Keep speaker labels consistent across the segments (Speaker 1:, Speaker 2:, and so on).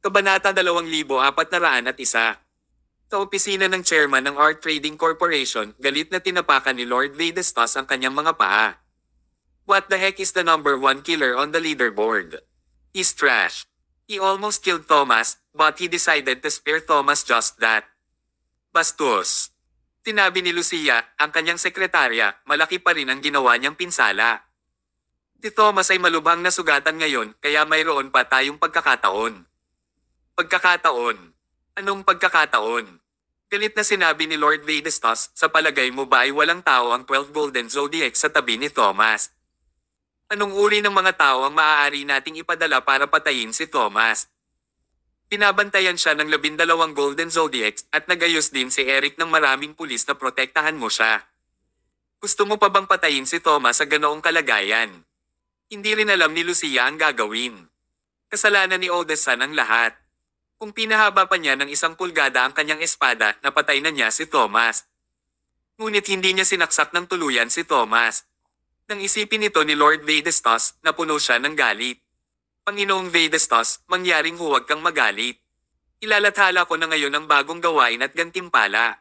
Speaker 1: Kabanata 2401. Sa opisina ng chairman ng Art Trading Corporation, galit na tinapakan ni Lord Vadestas ang kanyang mga paa. What the heck is the number one killer on the leaderboard? He's trash. He almost killed Thomas, but he decided to spare Thomas just that. Bastos. Tinabi ni Lucia, ang kanyang sekretarya, malaki pa rin ang ginawa niyang pinsala. Si Thomas ay malubhang nasugatan ngayon, kaya mayroon pa tayong pagkakataon. Pagkakataon. Anong pagkakataon? Galit na sinabi ni Lord Vadestas, sa palagay mo ba ay walang tao ang 12 Golden Zodiacs sa tabi ni Thomas? Anong uri ng mga tao ang maaari nating ipadala para patayin si Thomas? Pinabantayan siya ng 12 Golden Zodiacs at nagayos din si Eric ng maraming pulis na protektahan mo siya. Gusto mo pa bang patayin si Thomas sa ganoong kalagayan? Hindi rin alam ni Lucia ang gagawin. Kasalanan ni Odessa ang lahat. Kung pinahaba pa niya ng 1 pulgada ang kanyang espada, napatay na niya si Thomas. Ngunit hindi niya sinaksak ng tuluyan si Thomas. Nang isipin ito ni Lord Vadestas, napuno siya ng galit. Panginoong Vadestas, mangyaring huwag kang magalit. Ilalathala ko na ngayon ang bagong gawain at gantimpala.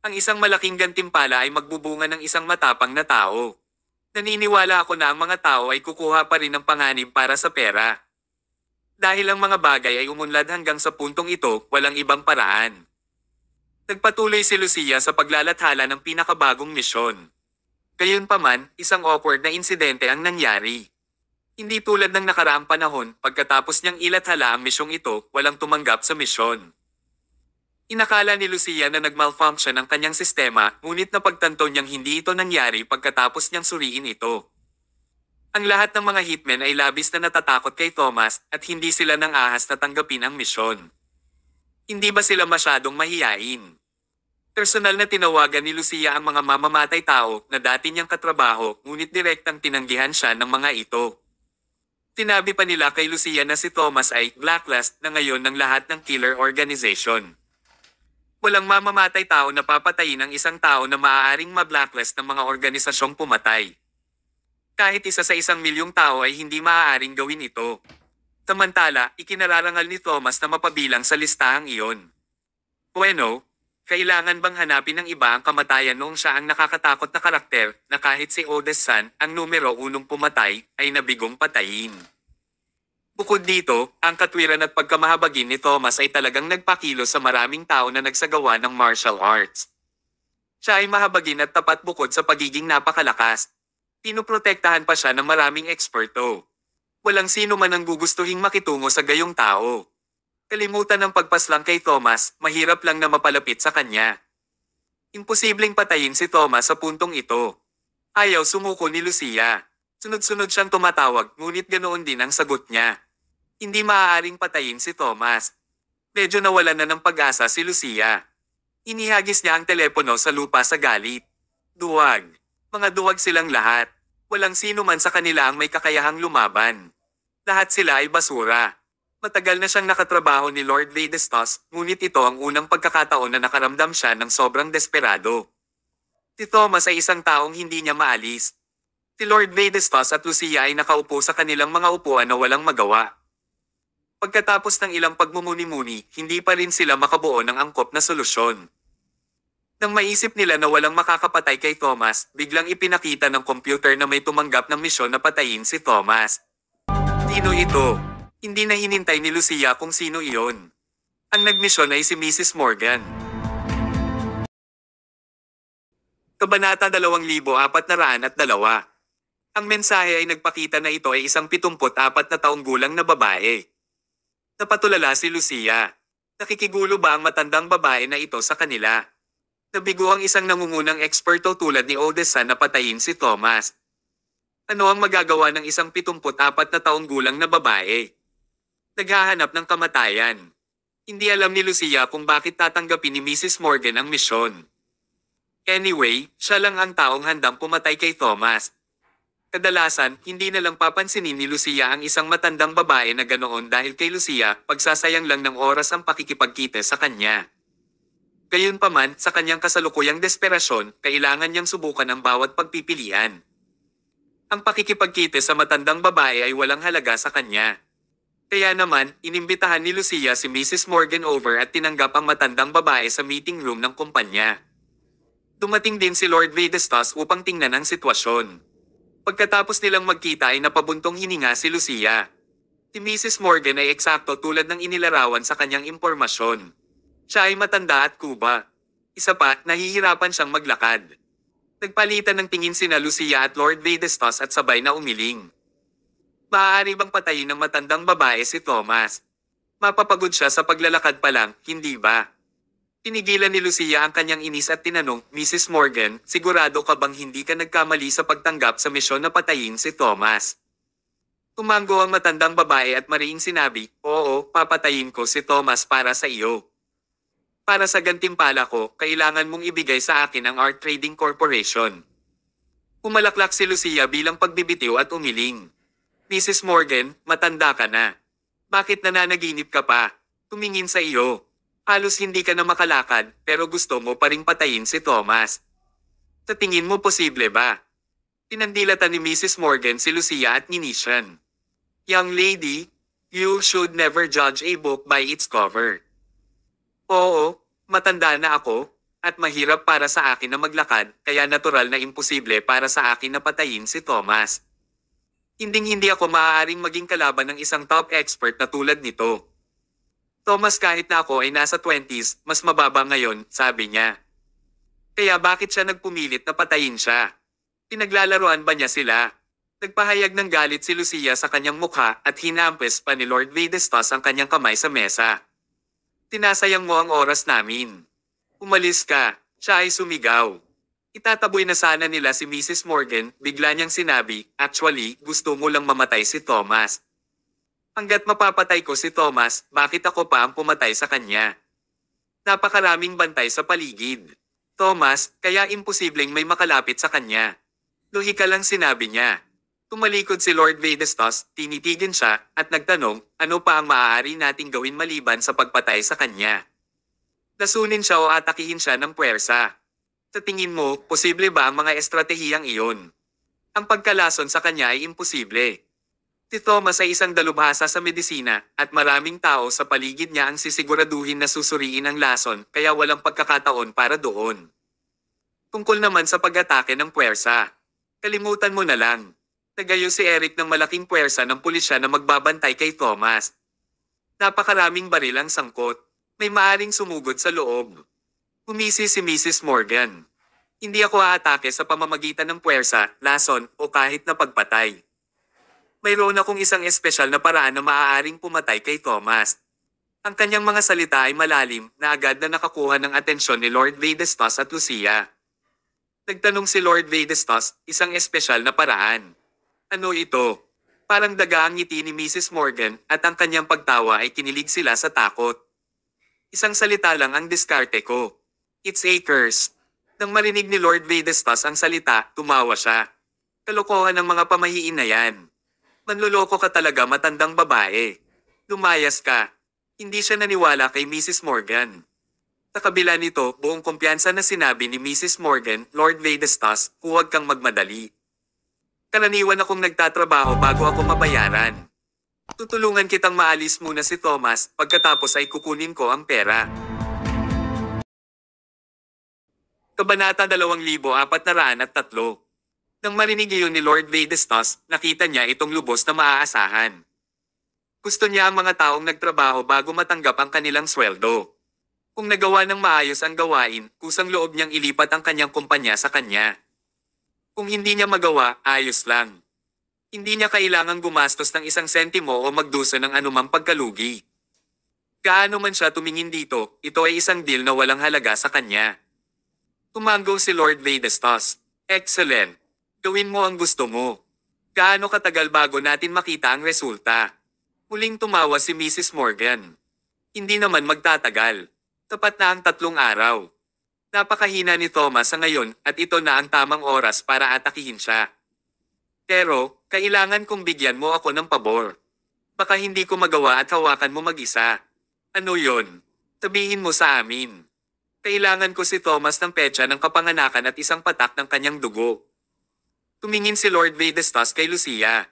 Speaker 1: Ang isang malaking gantimpala ay magbubunga ng isang matapang na tao. Naniniwala ako na ang mga tao ay kukuha pa rin ng panganib para sa pera. Dahil ang mga bagay ay umunlad hanggang sa puntong ito, walang ibang paraan. Nagpatuloy si Lucia sa paglalathala ng pinakabagong misyon. Gayunpaman, isang awkward na insidente ang nangyari. Hindi tulad ng nakaraang panahon, pagkatapos niyang ilathala ang misyong ito, walang tumanggap sa misyon. Inakala ni Lucia na nagmalfunction ang kanyang sistema, ngunit napagtanto niyang hindi ito nangyari pagkatapos niyang suriin ito. Ang lahat ng mga hitmen ay labis na natatakot kay Thomas at hindi sila nang ahas na tanggapin ang misyon. Hindi ba sila masyadong mahiyain? Personal na tinawagan ni Lucia ang mga mamamatay tao na dati niyang katrabaho, ngunit direktang tinanggihan siya ng mga ito. Tinabi pa nila kay Lucia na si Thomas ay blacklist na ngayon ng lahat ng killer organization. Walang mamamatay tao na papatayin ng isang tao na maaaring ma-blacklist ng mga organisasyong pumatay. Kahit isa sa 1,000,000 tao ay hindi maaaring gawin ito. Samantala, ikinararangal ni Thomas na mapabilang sa listahang iyon. Bueno, kailangan bang hanapin ng iba ang kamatayan noong siya ang nakakatakot na karakter na kahit si Odessa ang numero 1 pumatay ay nabigong patayin. Bukod dito, ang katwiran at pagkamahabagin ni Thomas ay talagang nagpakilo sa maraming tao na nagsagawa ng martial arts. Siya ay mahabagin at tapat bukod sa pagiging napakalakas. Pinoprotektahan pa siya ng maraming eksperto. Walang sino man ang gugustuhing makitungo sa gayong tao. Kalimutan ng pagpaslang kay Thomas, mahirap lang na mapalapit sa kanya. Imposibleng patayin si Thomas sa puntong ito. Ayaw sumuko ni Lucia. Sunod-sunod siyang tumatawag, ngunit ganoon din ang sagot niya. Hindi maaaring patayin si Thomas. Medyo nawalan na ng pag-asa si Lucia. Inihagis niya ang telepono sa lupa sa galit. Duwag. Mga duwag silang lahat. Walang sino man sa kanila ang may kakayahang lumaban. Lahat sila ay basura. Matagal na siyang nakatrabaho ni Lord Vadestas, ngunit ito ang unang pagkakataon na nakaramdam siya ng sobrang desperado. Si Thomas ay isang taong hindi niya maalis. Si Lord Vadestas at Lucia ay nakaupo sa kanilang mga upuan na walang magawa. Pagkatapos ng ilang pagmumuni-muni, hindi pa rin sila makabuo ng angkop na solusyon. Nang maisip nila na walang makakapatay kay Thomas, biglang ipinakita ng computer na may tumanggap ng misyon na patayin si Thomas. Sino ito? Hindi na hinintay ni Lucia kung sino iyon. Ang nagmisyon ay si Mrs. Morgan. Kabanata 2402. Ang mensahe ay nagpakita na ito ay isang 74 na taong gulang na babae. Napatulala si Lucia. Nakikigulo ba ang matandang babae na ito sa kanila? Nabigo ang isang nangungunang eksperto tulad ni Odessa na patayin si Thomas. Ano ang magagawa ng isang 74 na taong gulang na babae? Naghahanap ng kamatayan. Hindi alam ni Lucia kung bakit tatanggapin ni Mrs. Morgan ang misyon. Anyway, siya lang ang taong handang pumatay kay Thomas. Kadalasan, hindi na lang papansinin ni Lucia ang isang matandang babae na ganoon dahil kay Lucia, pagsasayang lang ng oras ang pakikipagkita sa kanya. Gayunpaman, sa kanyang kasalukuyang desperasyon, kailangan niyang subukan ang bawat pagpipilian. Ang pakikipagkita sa matandang babae ay walang halaga sa kanya. Kaya naman, inimbitahan ni Lucia si Mrs. Morgan over at tinanggap ang matandang babae sa meeting room ng kumpanya. Dumating din si Lord Vedastas upang tingnan ang sitwasyon. Pagkatapos nilang magkita ay napabuntong hininga si Lucia. Si Mrs. Morgan ay eksakto tulad ng inilarawan sa kanyang impormasyon. Siya ay matanda at kuba. Isa pa, nahihirapan siyang maglakad. Nagpalitan ng tingin sina Lucia at Lord Vedastas at sabay na umiling. Maaari bang patayin ng matandang babae si Thomas? Mapapagod siya sa paglalakad pa lang, hindi ba? Pinigilan ni Lucia ang kanyang inis at tinanong, Mrs. Morgan, sigurado ka bang hindi ka nagkamali sa pagtanggap sa misyon na patayin si Thomas? Tumanggo ang matandang babae at mariing sinabi, oo, papatayin ko si Thomas para sa iyo. Para sa gantimpala ko, kailangan mong ibigay sa akin ang Art Trading Corporation. Umalaklak si Lucia bilang pagbibitiw at umiling. Mrs. Morgan, matanda ka na. Bakit nananaginip ka pa? Tumingin sa iyo. Halos hindi ka na makalakad, pero gusto mo pa ring patayin si Thomas. Sa tingin mo posible ba? Pinandilatan ni Mrs. Morgan si Lucia at ninisyan. Young lady, you should never judge a book by its cover. Oo, matanda na ako, at mahirap para sa akin na maglakad, kaya natural na imposible para sa akin na patayin si Thomas. Hinding-hindi ako maaaring maging kalaban ng isang top expert na tulad nito. Thomas, kahit na ako ay nasa 20s, mas mababa ngayon, sabi niya. Kaya bakit siya nagpumilit na patayin siya? Pinaglalaroan ba niya sila? Nagpahayag ng galit si Lucia sa kanyang mukha at hinampes pa ni Lord Vedastas ang kanyang kamay sa mesa. Tinasayang mo ang oras namin. Umalis ka, siya ay sumigaw. Itataboy na sana nila si Mrs. Morgan, bigla niyang sinabi, actually, gusto mo lang mamatay si Thomas. Hanggat mapapatay ko si Thomas, bakit ako pa ang pumatay sa kanya? Napakaraming bantay sa paligid. Thomas, kaya imposibleng may makalapit sa kanya. Lohika lang sinabi niya. Tumalikod si Lord Vedastas, tinitigin siya, at nagtanong, ano pa ang maaari nating gawin maliban sa pagpatay sa kanya? Lasunin siya o atakihin siya ng puwersa. Sa tingin mo, posible ba ang mga estratehiyang iyon? Ang pagkalason sa kanya ay imposible. Si Thomas ay isang dalubhasa sa medisina, at maraming tao sa paligid niya ang sisiguraduhin na susuriin ang lason, kaya walang pagkakataon para doon. Tungkol naman sa pag-atake ng puwersa. Kalimutan mo na lang. Nagayo si Eric ng malaking puwersa ng pulisya na magbabantay kay Thomas. Napakaraming baril ang sangkot. May maaring sumugod sa loob. Humisi si Mrs. Morgan. Hindi ako aatake sa pamamagitan ng puwersa, lason, o kahit na pagpatay. Mayroon akong isang espesyal na paraan na maaaring pumatay kay Thomas. Ang kanyang mga salita ay malalim na agad na nakakuha ng atensyon ni Lord Vedastas at Lucia. Nagtanong si Lord Vedastas, isang espesyal na paraan. Ano ito? Parang daga ang ngiti ni Mrs. Morgan at ang kanyang pagtawa ay kinilig sila sa takot. Isang salita lang ang diskarte ko. It's a curse. Nang marinig ni Lord Vedastas ang salita, tumawa siya. Kalokohan ng mga pamahiin na yan. Manloloko ka talaga, matandang babae. Lumayas ka. Hindi siya naniwala kay Mrs. Morgan. Sa kabila nito, buong kumpiyansa na sinabi ni Mrs. Morgan, Lord Vedastas, huwag kang magmadali. Karaniwan akong nagtatrabaho bago ako mabayaran. Tutulungan kitang maalis muna si Thomas, pagkatapos ay kukunin ko ang pera. Kabanata 2403. Nang marinig iyon ni Lord Vedastas, nakita niya itong lubos na maaasahan. Gusto niya ang mga taong nagtrabaho bago matanggap ang kanilang sweldo. Kung nagawa ng maayos ang gawain, kusang loob niyang ilipat ang kanyang kumpanya sa kanya. Kung hindi niya magawa, ayos lang. Hindi niya kailangang gumastos ng 1 sentimo o magdusa ng anumang pagkalugi. Gaano man siya tumingin dito, ito ay isang deal na walang halaga sa kanya. Tumanggo si Lord Vedastas. Excellent. Gawin mo ang gusto mo. Gaano katagal bago natin makita ang resulta? Muling tumawa si Mrs. Morgan. Hindi naman magtatagal. Tapat na ang 3 araw. Napakahina ni Thomas sa ngayon at ito na ang tamang oras para atakihin siya. Pero, kailangan kong bigyan mo ako ng pabor. Baka hindi ko magawa at hawakan mo mag-isa. Ano yon? Sabihin mo sa amin. Kailangan ko si Thomas ng petsa ng kapanganakan at isang patak ng kanyang dugo. Tumingin si Lord Vedastas kay Lucia.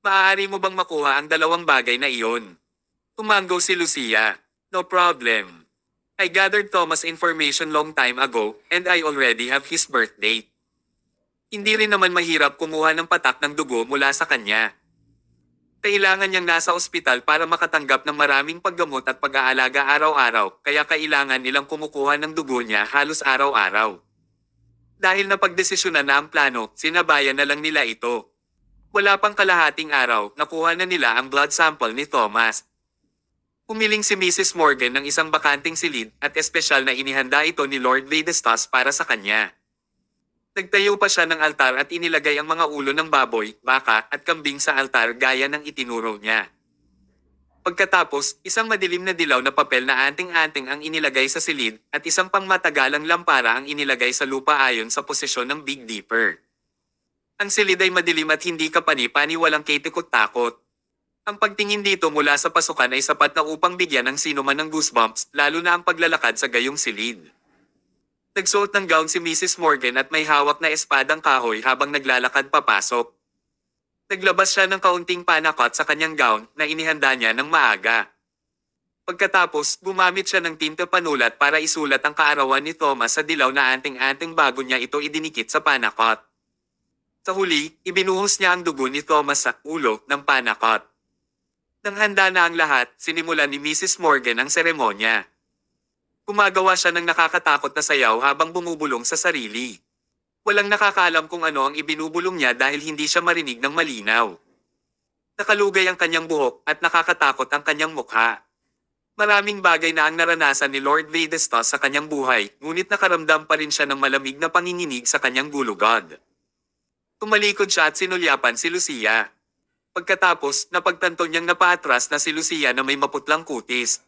Speaker 1: Maaari mo bang makuha ang dalawang bagay na iyon? Tumango si Lucia. No problem. I gathered Thomas' information long time ago, and I already have his birth date. Hindi rin naman mahirap kumuha ng patak ng dugo mula sa kanya. Kailangan niyang nasa ospital para makatanggap ng maraming paggamot at pag-aalaga araw-araw, kaya kailangan nilang kumukuha ng dugo niya halos araw-araw. Dahil napagdesisyonan na ang plano, sinabayan na lang nila ito. Wala pang kalahating araw, nakuha na nila ang blood sample ni Thomas. Pumiling si Mrs. Morgan ng isang bakanting silid at espesyal na inihanda ito ni Lord Vedastas para sa kanya. Nagtayo pa siya ng altar at inilagay ang mga ulo ng baboy, baka at kambing sa altar gaya ng itinuro niya. Pagkatapos, isang madilim na dilaw na papel na anting-anting ang inilagay sa silid at isang pangmatagalang lampara ang inilagay sa lupa ayon sa posisyon ng Big Dipper. Ang silid ay madilim at hindi kapani-pani, walang kitikot-takot. Ang pagtingin dito mula sa pasukan ay sapat na upang bigyan ng sino man ng goosebumps, lalo na ang paglalakad sa gayong silid. Nagsuot ng gown si Mrs. Morgan at may hawak na espadang kahoy habang naglalakad papasok. Naglabas siya ng kaunting panakot sa kanyang gown na inihanda niya ng maaga. Pagkatapos, gumamit siya ng tinta panulat para isulat ang kaarawan ni Thomas sa dilaw na anting-anting bago niya ito idinikit sa panakot. Sa huli, ibinuhos niya ang dugo ni Thomas sa ulo ng panakot. Nang handa na ang lahat, sinimulan ni Mrs. Morgan ang seremonya. Gumagawa siya ng nakakatakot na sayaw habang bumubulong sa sarili. Walang nakakaalam kung ano ang ibinubulong niya dahil hindi siya marinig ng malinaw. Nakalugay ang kanyang buhok at nakakatakot ang kanyang mukha. Maraming bagay na ang naranasan ni Lord Vedastas sa kanyang buhay, ngunit nakaramdam pa rin siya ng malamig na panginginig sa kanyang gulugod. Tumalikod siya at sinulyapan si Lucia. Pagkatapos, napagtanto niyang napaatras na si Lucia na may maputlang kutis.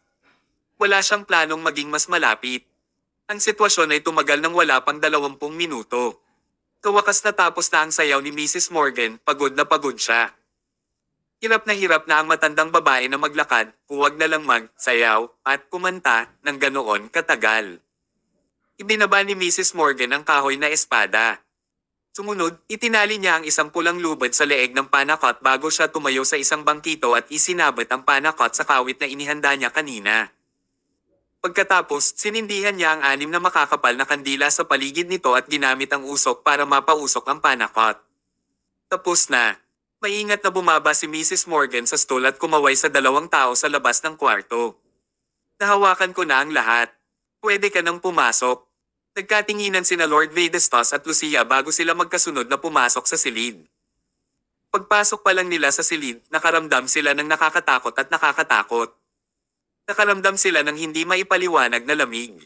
Speaker 1: Wala siyang planong maging mas malapit. Ang sitwasyon ay tumagal ng wala pang 20 minuto. Kawakas natapos na ang sayaw ni Mrs. Morgan, pagod na pagod siya. Hirap na ang matandang babae na maglakad, huwag na lang mag-sayaw at kumanta ng ganoon katagal. Ibinaba ni Mrs. Morgan ang kahoy na espada. Sumunod, itinali niya ang isang pulang lubad sa leeg ng panakot bago siya tumayo sa isang bangkito at isinabit ang panakot sa kawit na inihanda niya kanina. Pagkatapos, sinindihan niya ang 6 na makakapal na kandila sa paligid nito at ginamit ang usok para mapausok ang panakot. Tapos na. Maingat na bumaba si Mrs. Morgan sa stool at kumaway sa 2 tao sa labas ng kwarto. Nahawakan ko na ang lahat. Pwede ka nang pumasok. Nagkatinginan sina Lord Vedastas at Lucia bago sila magkasunod na pumasok sa silid. Pagpasok pa lang nila sa silid, nakaramdam sila ng nakakatakot at nakakatakot. Nakaramdam sila ng hindi maipaliwanag na lamig.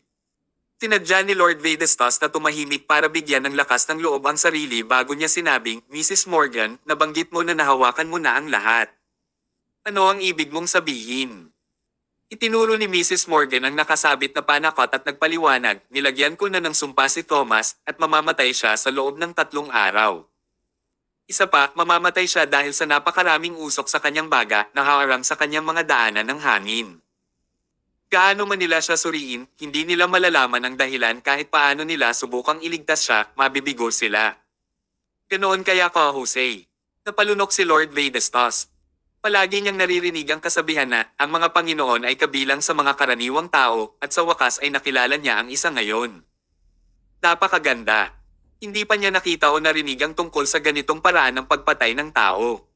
Speaker 1: Tinadya ni Lord Vedastas na tumahimik para bigyan ng lakas ng loob ang sarili bago niya sinabing, Mrs. Morgan, nabanggit mo na nahawakan mo na ang lahat. Ano ang ibig mong sabihin? Itinuro ni Mrs. Morgan ang nakasabit na panakot at nagpaliwanag, nilagyan ko na ng sumpa si Thomas at mamamatay siya sa loob ng 3 araw. Isa pa, mamamatay siya dahil sa napakaraming usok sa kanyang baga na haharang sa kanyang mga daanan ng hangin. Gaano man nila siya suriin, hindi nila malalaman ang dahilan kahit paano nila subukang iligtas siya, mabibigo sila. Ganoon kaya ko, Jose. Napalunok si Lord Vedastas. Palagi niyang naririnig ang kasabihan na, ang mga Panginoon ay kabilang sa mga karaniwang tao, at sa wakas ay nakilala niya ang isa ngayon. Napakaganda. Hindi pa niya nakita o narinig ang tungkol sa ganitong paraan ng pagpatay ng tao.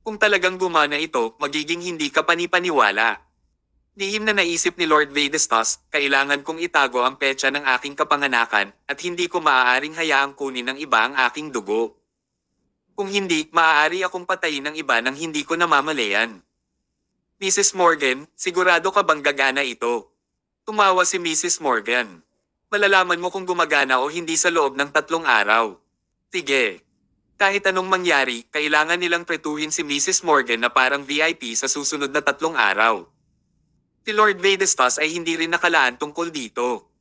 Speaker 1: Kung talagang gumana ito, magiging hindi ka panipaniwala. Lihim na naisip ni Lord Vedastas, kailangan kong itago ang petsa ng aking kapanganakan, at hindi ko maaaring hayaang kunin ng iba ang aking dugo. Kung hindi, maaari akong patayin ng iba nang hindi ko namamalayan. Mrs. Morgan, sigurado ka bang gagana ito? Tumawa si Mrs. Morgan. Malalaman mo kung gumagana o hindi sa loob ng 3 araw. Sige. Kahit anong mangyari, kailangan nilang pretuhin si Mrs. Morgan na parang VIP sa susunod na 3 araw. Si Lord Vedastas ay hindi rin nakalaan tungkol dito.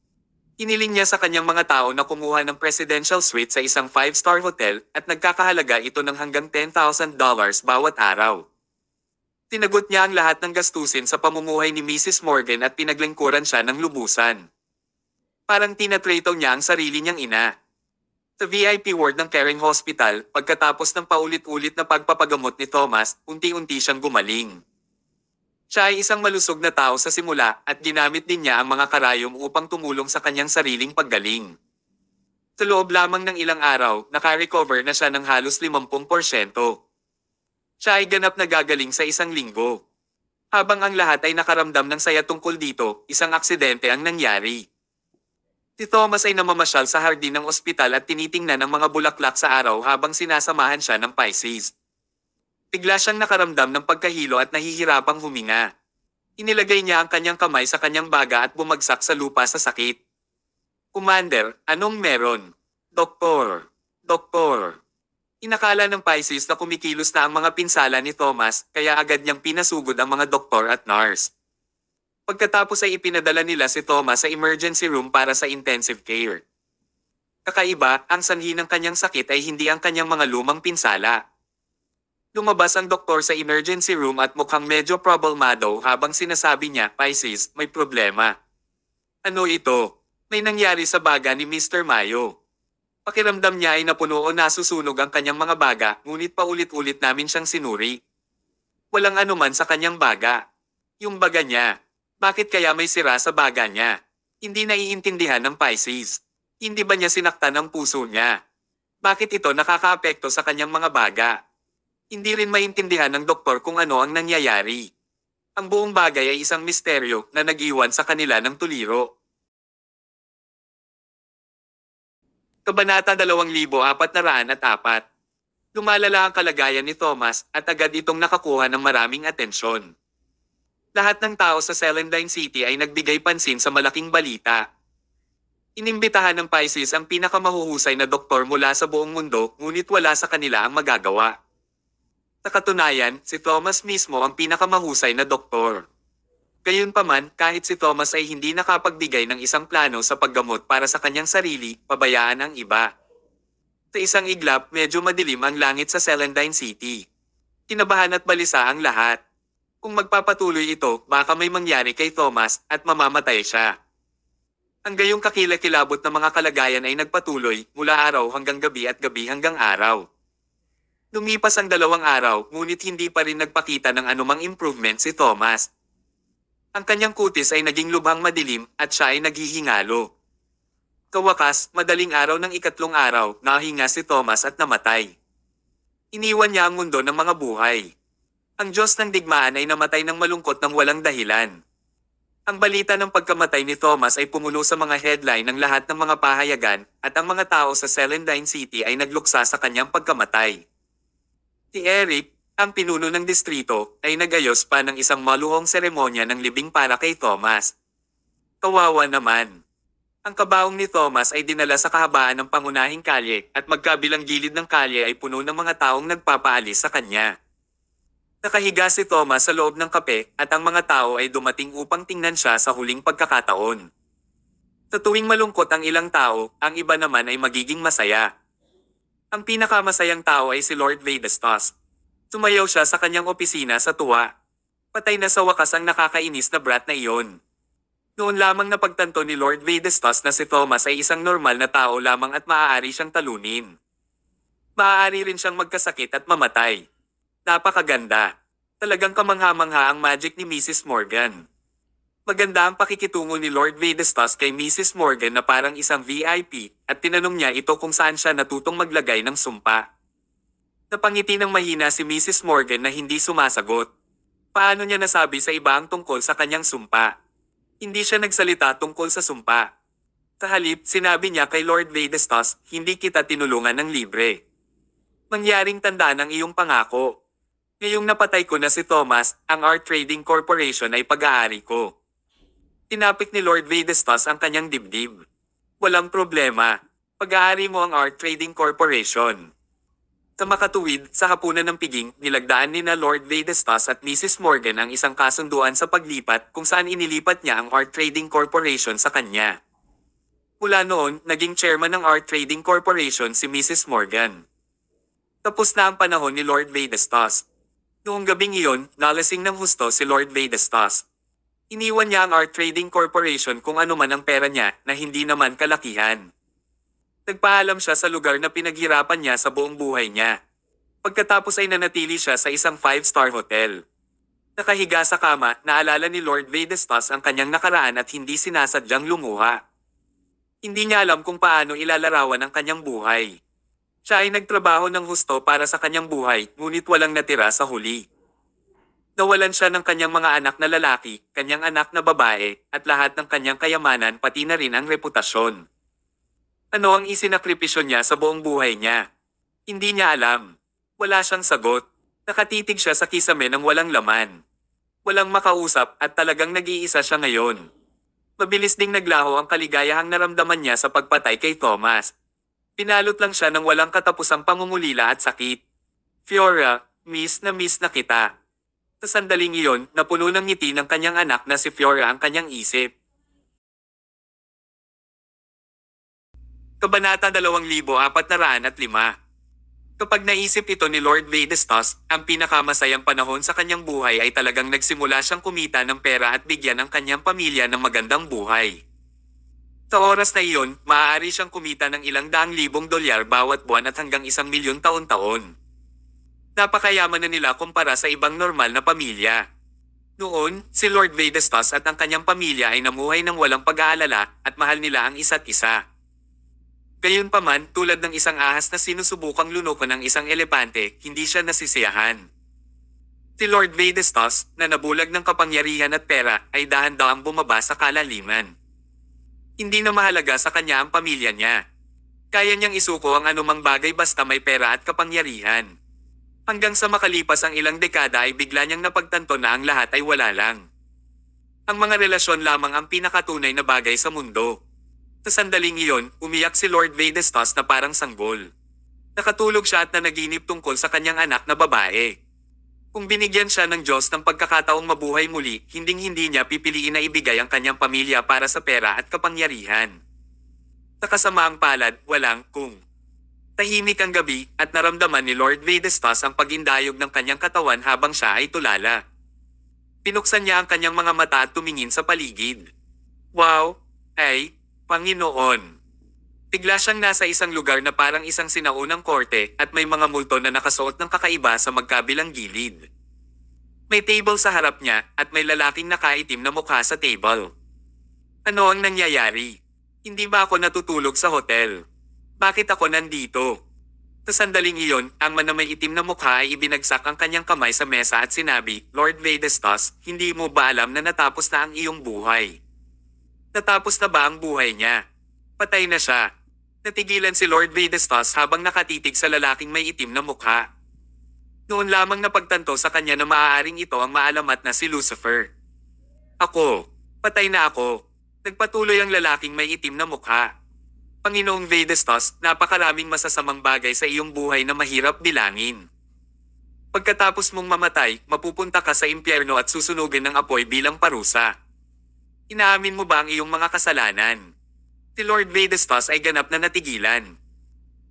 Speaker 1: Hiniling niya sa kanyang mga tao na kumuha ng presidential suite sa isang 5-star hotel at nagkakahalaga ito ng hanggang $10,000 bawat araw. Tinagot niya ang lahat ng gastusin sa pamumuhay ni Mrs. Morgan at pinaglingkuran siya ng lubusan. Parang tinatrato niya ang sarili niyang ina. Sa VIP ward ng Caring Hospital, pagkatapos ng paulit-ulit na pagpapagamot ni Thomas, unti-unti siyang gumaling. Siya ay isang malusog na tao sa simula at ginamit din niya ang mga karayom upang tumulong sa kanyang sariling paggaling. Sa loob lamang ng ilang araw, naka-recover na siya ng halos 50%. Siya ay ganap na gagaling sa isang linggo. Habang ang lahat ay nakaramdam ng saya tungkol dito, isang aksidente ang nangyari. Si Thomas ay namamasyal sa hardin ng ospital at tinitingnan ang mga bulaklak sa araw habang sinasamahan siya ng Pisces. Bigla siyang nakaramdam ng pagkahilo at nahihirapang huminga. Inilagay niya ang kanyang kamay sa kanyang baga at bumagsak sa lupa sa sakit. Commander, anong meron? Doktor. Doktor. Inakala ng Pisces na kumikilos na ang mga pinsala ni Thomas, kaya agad niyang pinasugod ang mga doktor at nurse. Pagkatapos ay ipinadala nila si Thomas sa emergency room para sa intensive care. Kakaiba, ang sanhi ng kanyang sakit ay hindi ang kanyang mga lumang pinsala. Lumabas ang doktor sa emergency room at mukhang medyo problemado habang sinasabi niya, Pisces, may problema. Ano ito? May nangyari sa baga ni Mr. Mayo. Pakiramdam niya ay napuno o nasusunog ang kanyang mga baga, ngunit paulit-ulit namin siyang sinuri. Walang anuman sa kanyang baga. Yung baga niya. Bakit kaya may sira sa baga niya? Hindi naiintindihan ng Pisces. Hindi ba niya sinaktan ang puso niya? Bakit ito nakakaapekto sa kanyang mga baga? Hindi rin maintindihan ng doktor kung ano ang nangyayari. Ang buong bagay ay isang misteryo na nag-iwan sa kanila ng tuliro. Kabanata 2404. Lumalala ang kalagayan ni Thomas at agad itong nakakuha ng maraming atensyon. Lahat ng tao sa Celandine City ay nagbigay pansin sa malaking balita. Inimbitahan ng Pisces ang pinakamahuhusay na doktor mula sa buong mundo, ngunit wala sa kanila ang magagawa. Sa katunayan, si Thomas mismo ang pinakamahusay na doktor. Gayunpaman, kahit si Thomas ay hindi nakapagbigay ng isang plano sa paggamot para sa kanyang sarili, pabayaan ang iba. Sa isang iglap, medyo madilim ang langit sa Celandine City. Kinabahan at balisa ang lahat. Kung magpapatuloy ito, baka may mangyari kay Thomas at mamamatay siya. Ang gayong kakilakilabot na mga kalagayan ay nagpatuloy mula araw hanggang gabi at gabi hanggang araw. Lumipas ang 2 araw, ngunit hindi pa rin nagpakita ng anumang improvement si Thomas. Ang kanyang kutis ay naging lubhang madilim at siya ay naghihingalo. Kawakas, madaling araw ng 3 araw, nahinga si Thomas at namatay. Iniwan niya ang mundo ng mga buhay. Ang Diyos ng digmaan ay namatay ng malungkot ng walang dahilan. Ang balita ng pagkamatay ni Thomas ay pumulo sa mga headline ng lahat ng mga pahayagan at ang mga tao sa Celandine City ay nagluksa sa kanyang pagkamatay. Si Eric, ang pinuno ng distrito, ay nagayos pa ng isang maluhong seremonya ng libing para kay Thomas. Kawawa naman. Ang kabaong ni Thomas ay dinala sa kahabaan ng pangunahing kalye at magkabilang gilid ng kalye ay puno ng mga taong nagpapaalis sa kanya. Nakahiga si Thomas sa loob ng kape at ang mga tao ay dumating upang tingnan siya sa huling pagkakataon. Sa tuwing malungkot ang ilang tao, ang iba naman ay magiging masaya. Ang pinakamasayang tao ay si Lord Vedastos. Tumayaw siya sa kanyang opisina sa tuwa. Patay na sa wakas ang nakakainis na brat na iyon. Noon lamang napagtanto ni Lord Vedastos na si Thomas ay isang normal na tao lamang at maaari siyang talunin. Maaari rin siyang magkasakit at mamatay. Napakaganda. Talagang kamangha-mangha ang magic ni Mrs. Morgan. Maganda ang pakikitungo ni Lord Vedastos kay Mrs. Morgan na parang isang VIP at tinanong niya ito kung saan siya natutong maglagay ng sumpa. Napangiti ng mahina si Mrs. Morgan na hindi sumasagot. Paano niya nasabi sa iba ang tungkol sa kanyang sumpa? Hindi siya nagsalita tungkol sa sumpa. Sa halip, sinabi niya kay Lord Vedastos, hindi kita tinulungan ng libre. Mangyaring tandaan ang iyong pangako. Ngayong napatay ko na si Thomas, ang Art Trading Corporation ay pag-aari ko. Tinapik ni Lord Vedastos ang kanyang dibdib. Walang problema. Pag-aari mo ang Art Trading Corporation. Sa makatuwid, sa hapunan ng piging, nilagdaan ni na Lord Vedastos at Mrs. Morgan ang isang kasunduan sa paglipat kung saan inilipat niya ang Art Trading Corporation sa kanya. Mula noon, naging chairman ng Art Trading Corporation si Mrs. Morgan. Tapos na ang panahon ni Lord Vedastos. Noong gabing iyon, nalasing ng husto si Lord Vedastos. Iniwan niya ang Art Trading Corporation kung ano man ang pera niya na hindi naman kalakihan. Nagpaalam siya sa lugar na pinaghirapan niya sa buong buhay niya. Pagkatapos ay nanatili siya sa isang 5-star hotel. Nakahiga sa kama, naalala ni Lord Vedastas ang kanyang nakaraan at hindi sinasadyang lumuha. Hindi niya alam kung paano ilalarawan ang kanyang buhay. Siya ay nagtrabaho ng husto para sa kanyang buhay, ngunit walang natira sa huli. Nawalan siya ng kanyang mga anak na lalaki, kanyang anak na babae, at lahat ng kanyang kayamanan pati na rin ang reputasyon. Ano ang isinakripisyo niya sa buong buhay niya? Hindi niya alam. Wala siyang sagot. Nakatitig siya sa kisame ng walang laman. Walang makausap at talagang nag-iisa siya ngayon. Mabilis ding naglaho ang kaligayahang naramdaman niya sa pagpatay kay Thomas. Pinalot lang siya ng walang katapusang pangungulila at sakit. Fiora, miss na kita. Sa sandaling iyon, napuno ng ngiti ng kanyang anak na si Fiora ang kanyang isip. Kabanata 2405. Kapag naisip ito ni Lord Vedastas, ang pinakamasayang panahon sa kanyang buhay ay talagang nagsimula siyang kumita ng pera at bigyan ang kanyang pamilya ng magandang buhay. Sa oras na iyon, maaari siyang kumita ng ilang daang libong dolyar bawat buwan at hanggang 1,000,000 taon-taon. Napakayaman na nila kumpara sa ibang normal na pamilya. Noon, si Lord Vedastas at ang kanyang pamilya ay namuhay ng walang pag-aalala at mahal nila ang isa't isa. Gayunpaman, tulad ng isang ahas na sinusubukang lunukan ng isang elepante, hindi siya nasisiyahan. Si Lord Vedastas, na nabulag ng kapangyarihan at pera, ay dahan-dahang bumaba sa kalaliman. Hindi na mahalaga sa kanya ang pamilya niya. Kaya niyang isuko ang anumang bagay basta may pera at kapangyarihan. Hanggang sa makalipas ang ilang dekada ay bigla niyang napagtanto na ang lahat ay wala lang. Ang mga relasyon lamang ang pinakatunay na bagay sa mundo. Sa sandaling iyon, umiyak si Lord Vedastas na parang sanggol. Nakatulog siya at nanaginip tungkol sa kanyang anak na babae. Kung binigyan siya ng Diyos ng pagkakataong mabuhay muli, hinding-hindi niya pipiliin na ibigay ang kanyang pamilya para sa pera at kapangyarihan. Sa kasamaang palad, walang kung. Tahimik ang gabi at naramdaman ni Lord Vedastas ang pagindayog ng kanyang katawan habang siya ay tulala. Pinuksan niya ang kanyang mga mata at tumingin sa paligid. Wow! Ay, Panginoon! Bigla siyang nasa isang lugar na parang isang sinaunang korte at may mga multo na nakasuot ng kakaiba sa magkabilang gilid. May table sa harap niya at may lalaking nakaitim na mukha sa table. Ano ang nangyayari? Hindi ba ako natutulog sa hotel? Bakit ako nandito? Sa sandaling iyon, ang manamay itim na mukha ay ibinagsak ang kanyang kamay sa mesa at sinabi, Lord Vedastas, hindi mo ba alam na natapos na ang iyong buhay? Natapos na ba ang buhay niya? Patay na siya. Natigilan si Lord Vedastas habang nakatitig sa lalaking may itim na mukha. Noon lamang napagtanto sa kanya na maaaring ito ang maalamat na si Lucifer. Ako. Patay na ako. Nagpatuloy ang lalaking may itim na mukha. Panginoong Vedastas, napakaraming masasamang bagay sa iyong buhay na mahirap bilangin. Pagkatapos mong mamatay, mapupunta ka sa impyerno at susunugin ng apoy bilang parusa. Inaamin mo ba ang iyong mga kasalanan? Si Lord Vedastas ay ganap na natigilan.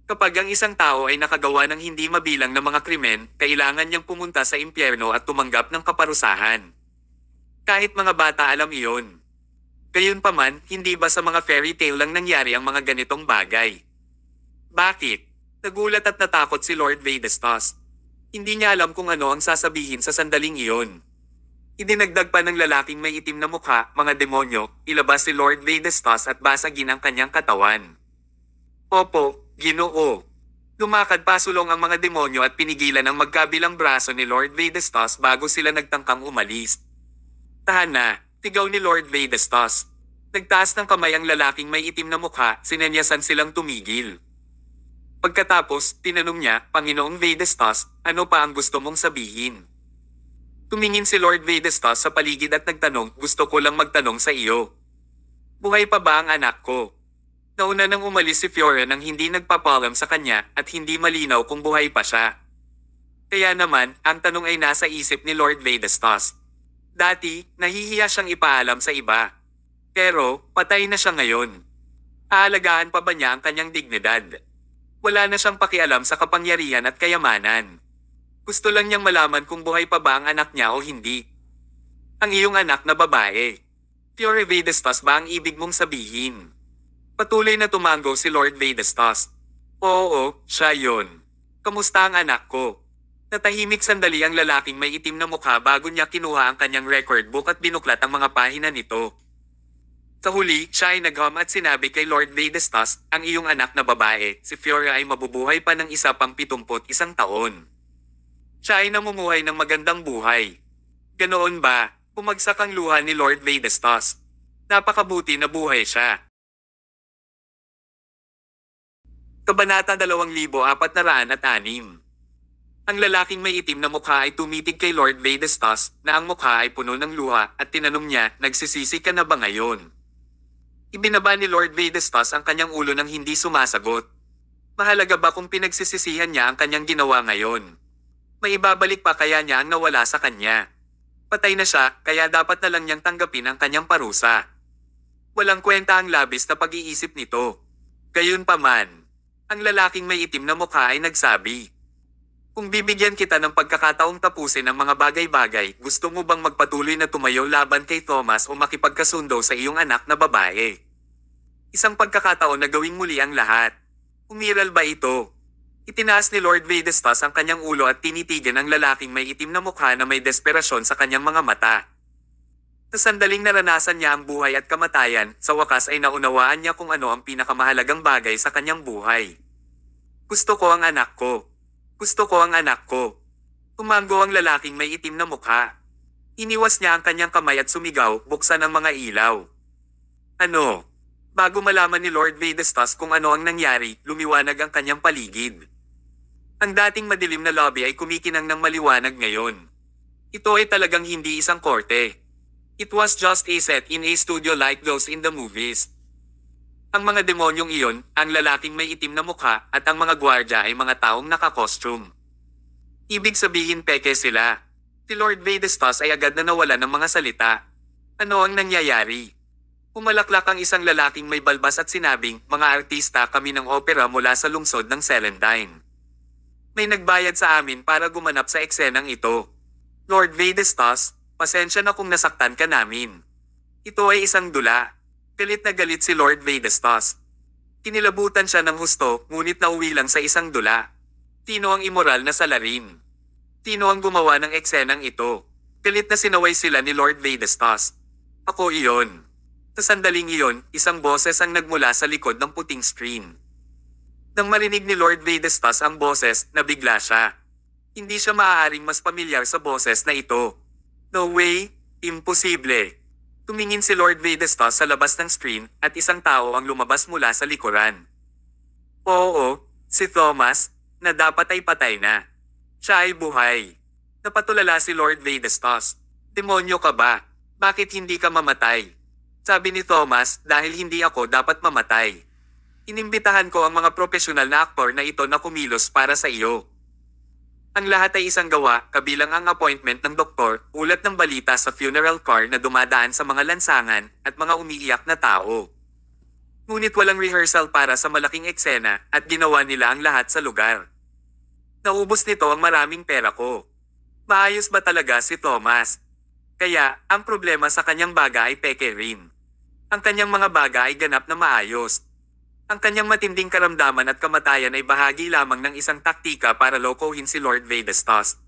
Speaker 1: Kapag ang isang tao ay nakagawa ng hindi mabilang na mga krimen, kailangan niyang pumunta sa impyerno at tumanggap ng kaparusahan. Kahit mga bata alam iyon. Gayunpaman, hindi ba sa mga fairy tale lang nangyari ang mga ganitong bagay? Bakit? Nagulat at natakot si Lord Vedastas. Hindi niya alam kung ano ang sasabihin sa sandaling iyon. Idinagdag pa ng lalaking may itim na mukha, mga demonyo, ilabas si Lord Vedastas at basagin ang kanyang katawan. Opo, Ginoo. Lumakad pasulong ang mga demonyo at pinigilan ang magkabilang braso ni Lord Vedastas bago sila nagtangkang umalis. Tahan na. Tigaw ni Lord Vedastas. Nagtaas ng kamay ang lalaking may itim na mukha, sinenyasan silang tumigil. Pagkatapos, tinanong niya, Panginoong Vedastas, ano pa ang gusto mong sabihin? Tumingin si Lord Vedastas sa paligid at nagtanong, gusto ko lang magtanong sa iyo. Buhay pa ba ang anak ko? Nauna nang umalis si Fiora nang hindi nagpapalam sa kanya at hindi malinaw kung buhay pa siya. Kaya naman, ang tanong ay nasa isip ni Lord Vedastas. Dati, nahihiya siyang ipaalam sa iba. Pero, patay na siya ngayon. Aalagaan pa ba niya ang kanyang dignidad? Wala na siyang pakialam sa kapangyarihan at kayamanan. Gusto lang niyang malaman kung buhay pa ba ang anak niya o hindi. Ang iyong anak na babae. Fiora Vedastas ba ang ibig mong sabihin? Patuloy na tumango si Lord Vedastas. Oo, siya yon. Kamusta ang anak ko? Natahimik sandali ang lalaking may itim na mukha bago niya kinuha ang kanyang record book at binuklat ang mga pahina nito. Sa huli, siya ay nagham at sinabi kay Lord Vedastas, ang iyong anak na babae, si Fiora ay mabubuhay pa ng isa pang 71 taon. Siya ay namumuhay ng magandang buhay. Ganoon ba? Pumagsak ang luha ni Lord Vedastas. Napakabuti na buhay siya. Kabanata 2406. Ang lalaking may itim na mukha ay tumitig kay Lord Vedastas na ang mukha ay puno ng luha at tinanong niya, nagsisisi ka na ba ngayon? Ibinaba ni Lord Vedastas ang kanyang ulo nang hindi sumasagot. Mahalaga ba kung pinagsisisihan niya ang kanyang ginawa ngayon? May ibabalik pa kaya niya ang nawala sa kanya? Patay na siya, kaya dapat na lang niyang tanggapin ang kanyang parusa. Walang kwenta ang labis na pag-iisip nito. Gayunpaman, ang lalaking may itim na mukha ay nagsabi, kung bibigyan kita ng pagkakataong tapusin ang mga bagay-bagay, gusto mo bang magpatuloy na tumayo laban kay Thomas o makipagkasundo sa iyong anak na babae? Isang pagkakataon na gawing muli ang lahat. Umiral ba ito? Itinaas ni Lord Vedastas ang kanyang ulo at tinitigan ang lalaking may itim na mukha na may desperasyon sa kanyang mga mata. Sa sandaling naranasan niya ang buhay at kamatayan, sa wakas ay naunawaan niya kung ano ang pinakamahalagang bagay sa kanyang buhay. Gusto ko ang anak ko. Gusto ko ang anak ko. Tumango ang lalaking may itim na mukha. Iniwas niya ang kanyang kamay at sumigaw, buksan ang mga ilaw. Ano? Bago malaman ni Lord Vedastas kung ano ang nangyari, lumiwanag ang kanyang paligid. Ang dating madilim na lobby ay kumikinang ng maliwanag ngayon. Ito ay talagang hindi isang korte. It was just a set in a studio like those in the movies. Ang mga demonyong iyon, ang lalaking may itim na mukha, at ang mga gwardya ay mga taong naka-costume. Ibig sabihin peke sila. Si Lord Vedastas ay agad na nawala ng mga salita. Ano ang nangyayari? Umalaklak ang isang lalaking may balbas at sinabing, mga artista kami ng opera mula sa lungsod ng Celandine. May nagbayad sa amin para gumanap sa eksenang ito. Lord Vedastas, pasensya na kung nasaktan ka namin. Ito ay isang dula. Galit na galit si Lord Vedastas. Kinilabutan siya ng husto, ngunit nauwi lang sa isang dula. Sino ang immoral na salarin? Sino ang gumawa ng eksenang ito? Galit na sinaway sila ni Lord Vedastas. Ako iyon. Sa sandaling iyon, isang boses ang nagmula sa likod ng puting screen. Nang marinig ni Lord Vedastas ang boses, nabigla siya. Hindi siya maaaring mas pamilyar sa boses na ito. No way, imposible. Tumingin si Lord Vedastas sa labas ng screen at isang tao ang lumabas mula sa likuran. Oo, si Thomas, na dapat ay patay na. Siya ay buhay. Napatulala si Lord Vedastas. Demonyo ka ba? Bakit hindi ka mamatay? Sabi ni Thomas, dahil hindi ako dapat mamatay. Inimbitahan ko ang mga profesional na aktor na ito na kumilos para sa iyo. Ang lahat ay isang gawa, kabilang ang appointment ng doktor, ulat ng balita sa funeral car na dumadaan sa mga lansangan, at mga umiiyak na tao. Ngunit walang rehearsal para sa malaking eksena, at ginawa nila ang lahat sa lugar. Naubos nito ang maraming pera ko. Maayos ba talaga si Thomas? Kaya, ang problema sa kanyang baga ay peke rin. Ang kanyang mga baga ay ganap na maayos. Ang kanyang matinding karamdaman at kamatayan ay bahagi lamang ng isang taktika para lokohin si Lord Vedastas.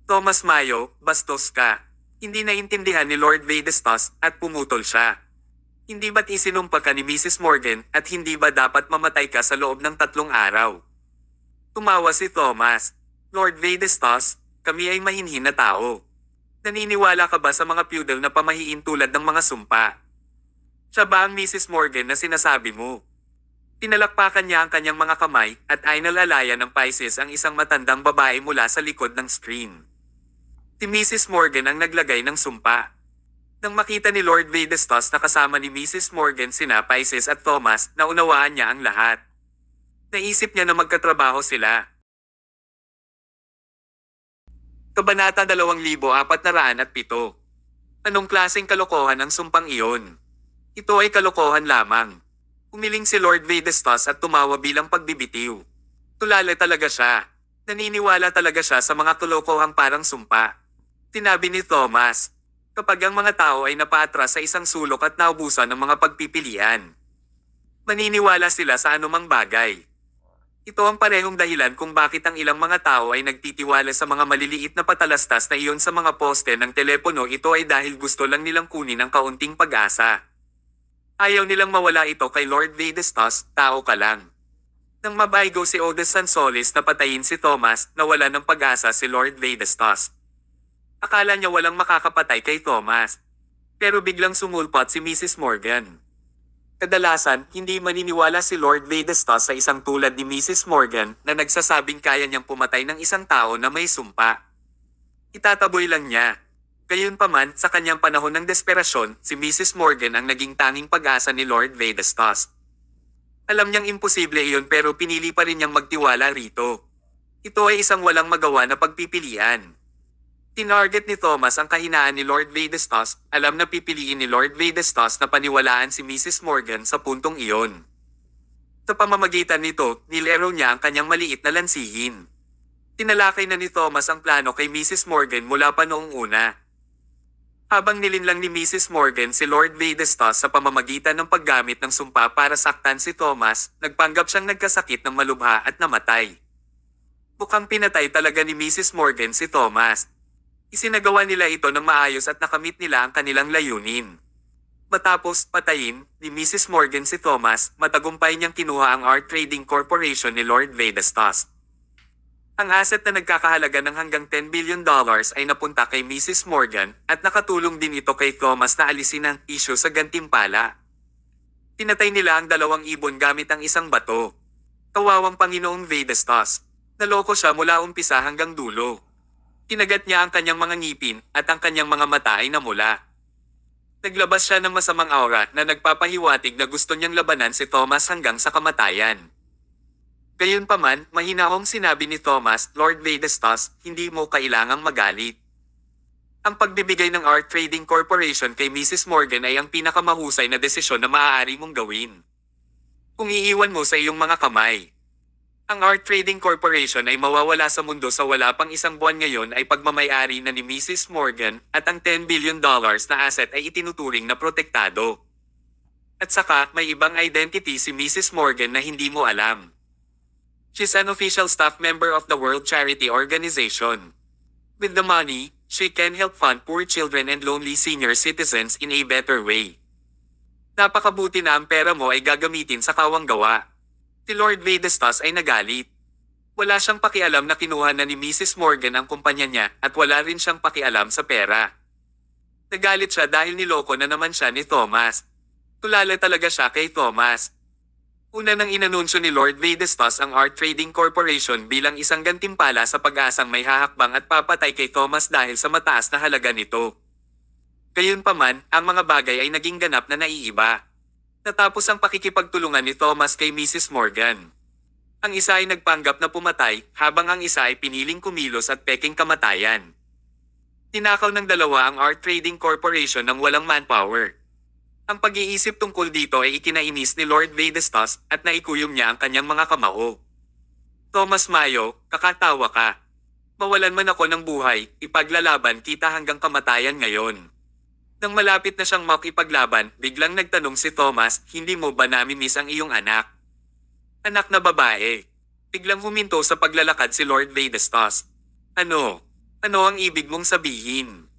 Speaker 1: Thomas Mayo, bastos ka. Hindi naintindihan ni Lord Vedastas at pumutol siya. Hindi ba't isinumpa ka ni Mrs. Morgan at hindi ba dapat mamatay ka sa loob ng 3 araw? Tumawa si Thomas. Lord Vedastas, kami ay mahinhin na tao. Naniniwala ka ba sa mga feudal na pamahiin tulad ng mga sumpa? Siya ba ang Mrs. Morgan na sinasabi mo? Pinalakpakan niya ang kanyang mga kamay at ainalalayan ng Pisces ang isang matandang babae mula sa likod ng screen. Si Mrs. Morgan ang naglagay ng sumpa. Nang makita ni Lord Vedastas na kasama ni Mrs. Morgan sina Pisces at Thomas, naunawaan niya ang lahat. Naisip niya na magkatrabaho sila. Kabanata 2407. Anong klaseng kalokohan ang sumpang iyon? Ito ay kalokohan lamang. Umiling si Lord Vedastas at tumawa bilang pagbibitiw. Tulala talaga siya. Naniniwala talaga siya sa mga kalokohang parang sumpa. Sinabi ni Thomas, kapag ang mga tao ay napaatras sa isang sulok at naubusan ng mga pagpipilian. Maniniwala sila sa anumang bagay. Ito ang parehong dahilan kung bakit ang ilang mga tao ay nagtitiwala sa mga maliliit na patalastas na iyon sa mga poste ng telepono. Ito ay dahil gusto lang nilang kunin ang kaunting pag-asa. Ayaw nilang mawala ito kay Lord Vedastas, tao ka lang. Nang mabaygo si Odes Sansolis na patayin si Thomas, nawala ng pag-asa si Lord Vedastas. Akala niya walang makakapatay kay Thomas. Pero biglang sumulpot si Mrs. Morgan. Kadalasan, hindi maniniwala si Lord Vedastas sa isang tulad ni Mrs. Morgan na nagsasabing kaya niyang pumatay ng isang tao na may sumpa. Itataboy lang niya. Gayunpaman, sa kanyang panahon ng desperasyon, si Mrs. Morgan ang naging tanging pag-asa ni Lord Vedastas. Alam niyang imposible iyon pero pinili pa rin niyang magtiwala rito. Ito ay isang walang magawa na pagpipilian. Tinarget ni Thomas ang kahinaan ni Lord Vedastas, alam na pipiliin ni Lord Vedastas na paniwalaan si Mrs. Morgan sa puntong iyon. Sa pamamagitan nito, nilero niya ang kanyang maliit na lansihin. Tinalakay na ni Thomas ang plano kay Mrs. Morgan mula pa noong una. Habang nilinlang ni Mrs. Morgan si Lord Vedastas sa pamamagitan ng paggamit ng sumpa para saktan si Thomas, nagpanggap siyang nagkasakit ng malubha at namatay. Mukhang pinatay talaga ni Mrs. Morgan si Thomas. Isinagawa nila ito ng maayos at nakamit nila ang kanilang layunin. Matapos patayin ni Mrs. Morgan si Thomas, matagumpay niyang kinuha ang Art Trading Corporation ni Lord Vedastas. Ang asset na nagkakahalaga ng hanggang $10 billion ay napunta kay Mrs. Morgan at nakatulong din ito kay Thomas na alisin ang isyu sa gantimpala. Pinatay nila ang 2 ibon gamit ang isang bato. Kawawang Panginoong Vedastas. Naloko siya mula umpisa hanggang dulo. Kinagat niya ang kanyang mga ngipin at ang kanyang mga mata ay namula. Naglabas siya ng masamang aura na nagpapahiwatig na gusto niyang labanan si Thomas hanggang sa kamatayan. Gayunpaman, mahinahong sinabi ni Thomas, Lord Vedastas, hindi mo kailangang magalit. Ang pagbibigay ng Art Trading Corporation kay Mrs. Morgan ay ang pinakamahusay na desisyon na maaari mong gawin. Kung iiwan mo sa iyong mga kamay. Ang Art Trading Corporation ay mawawala sa mundo sa wala pang isang buwan. Ngayon ay pagmamayari na ni Mrs. Morgan at ang $10 billion na asset ay itinuturing na protektado. At saka, may ibang identity si Mrs. Morgan na hindi mo alam. She's an official staff member of the World Charity Organization. With the money, she can help fund poor children and lonely senior citizens in a better way. Napakabuti na ang pera mo ay gagamitin sa kawang gawa. Si Lord Vedastas ay nagalit. Wala siyang pakialam na kinuha na ni Mrs. Morgan ang kumpanya niya at wala rin siyang pakialam sa pera. Nagalit siya dahil niloko na naman siya ni Thomas. Tulala talaga siya kay Thomas. Una nang inanunsyo ni Lord Vedastas ang Art Trading Corporation bilang isang gantimpala sa pag-asang may hahakbang at papatay kay Thomas dahil sa mataas na halaga nito. Gayunpaman, ang mga bagay ay naging ganap na naiiba. Natapos ang pakikipagtulungan ni Thomas kay Mrs. Morgan. Ang isa ay nagpanggap na pumatay, habang ang isa ay piniling kumilos at peking kamatayan. Tinakaw ng dalawa ang Art Trading Corporation ng walang manpower. Ang pag-iisip tungkol dito ay ikinainis ni Lord Vedastas at naikuyom niya ang kanyang mga kamao. Thomas Mayo, kakatawa ka. Mawalan man ako ng buhay, ipaglalaban kita hanggang kamatayan ngayon. Nang malapit na siyang makipaglaban, biglang nagtanong si Thomas, hindi mo ba namimiss ang iyong anak? Anak na babae. Biglang huminto sa paglalakad si Lord Vedastas. Ano? Ano ang ibig mong sabihin?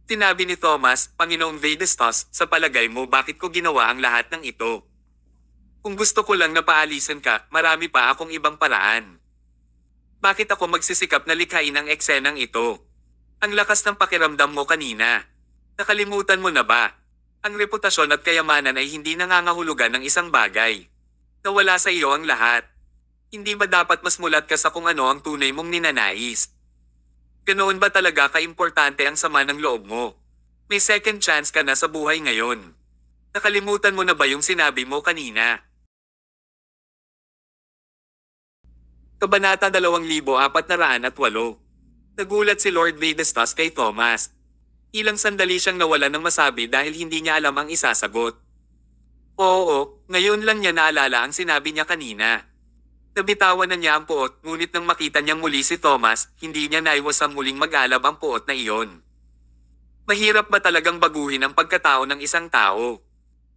Speaker 1: Sinabi ni Thomas, Panginoong Vedastas, sa palagay mo bakit ko ginawa ang lahat ng ito? Kung gusto ko lang na paalisan ka, marami pa akong ibang paraan. Bakit ako magsisikap na likhain ang eksenang ito? Ang lakas ng pakiramdam mo kanina. Nakalimutan mo na ba? Ang reputasyon at kayamanan ay hindi nangangahulugan ng isang bagay. Nawala sa iyo ang lahat. Hindi ba dapat mas mulat ka sa kung ano ang tunay mong ninanais? Ganoon ba talaga kaimportante ang sama ng loob mo? May second chance ka na sa buhay ngayon. Nakalimutan mo na ba yung sinabi mo kanina? Kabanata 2408. Nagulat si Lord Vedastas kay Thomas. Ilang sandali siyang nawala ng masabi dahil hindi niya alam ang isasagot. Oo, ngayon lang niya naalala ang sinabi niya kanina. Nabitawan na niya ang puot, ngunit nang makita niyang muli si Thomas, hindi niya naiwasang muling mag-alab ang puot na iyon. Mahirap ba talagang baguhin ang pagkatao ng isang tao?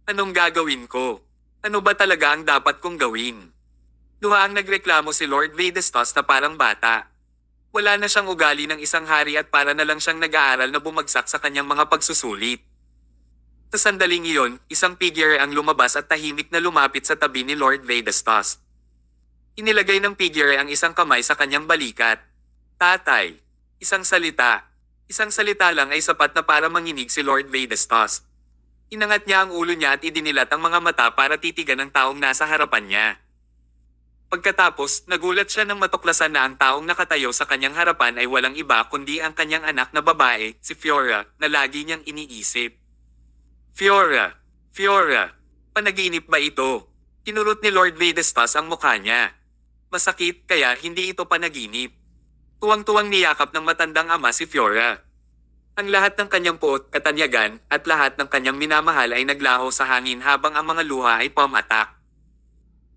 Speaker 1: Anong gagawin ko? Ano ba talaga ang dapat kong gawin? Luhaang nagreklamo si Lord Vedestos na parang bata. Wala na siyang ugali ng isang hari at para na lang siyang nag-aaral na bumagsak sa kanyang mga pagsusulit. Sa sandaling iyon, isang figure ang lumabas at tahimik na lumapit sa tabi ni Lord Vedestos. Inilagay ng figure ang isang kamay sa kanyang balikat. Tatay. Isang salita. Isang salita lang ay sapat na para manginig si Lord Vedestos. Inangat niya ang ulo niya at idinilat ang mga mata para titigan ang taong nasa harapan niya. Pagkatapos, nagulat siya nang matuklasan na ang taong nakatayo sa kanyang harapan ay walang iba kundi ang kanyang anak na babae, si Fiora, na lagi niyang iniisip. Fiora! Fiora! Panaginip ba ito? Tinurot ni Lord Vedestos ang mukha niya. Masakit kaya hindi ito panaginip. Tuwang-tuwang niyakap ng matandang ama si Fiora. Ang lahat ng kanyang puot, katanyagan, at lahat ng kanyang minamahal ay naglaho sa hangin habang ang mga luha ay pumatak.